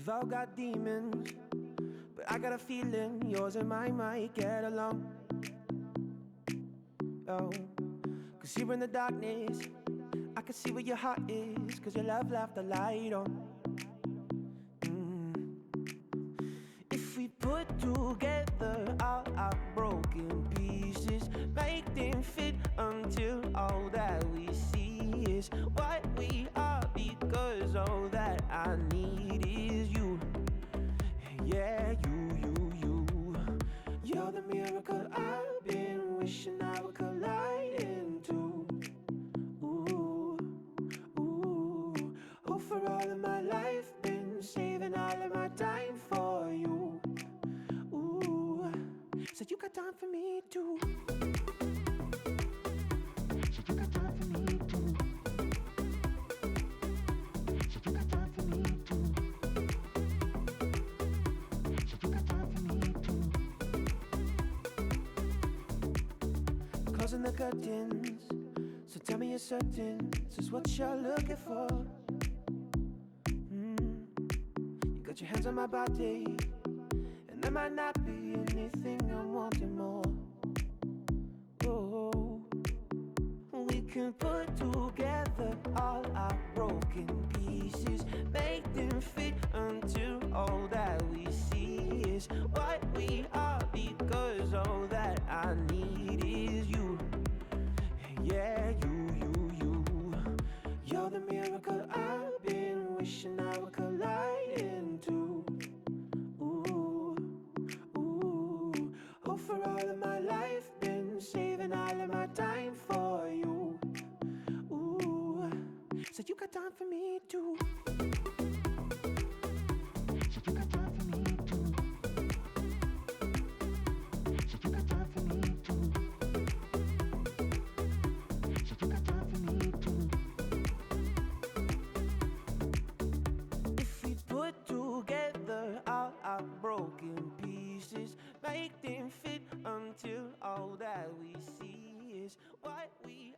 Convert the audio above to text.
We've all got demons, but I got a feeling yours and mine might get along. Oh, cause here in the darkness, I can see where your heart is, cause your love left the light on. If we put together all our broken pieces, make them fit until all that we see is what we are, because all that I need is you. Yeah, you. You're the miracle I've been wishing I would collide into. Ooh. Oh, for all of my life, been saving all of my time for you. Ooh, so you got time for me too. So you got time for me too. So you got time for me too. So you got time for me too. Closing the curtains, so tell me you're certain this is what you're looking for. You got your hands on my body, and there might not be anything I'm wanting more. Oh, we can put together all our broken pieces, make them fit until all that we see is what we are, because all that I need is you. Yeah, you. You're the miracle I've been wishing I would collide into. Ooh. Oh, for all of my life, been saving all of my time for you. Ooh, so you got time for me too. So you got time for me too. So you got time for me too. So you got time for me too. If we put together all our broken pieces, make them fit until all that we see is what we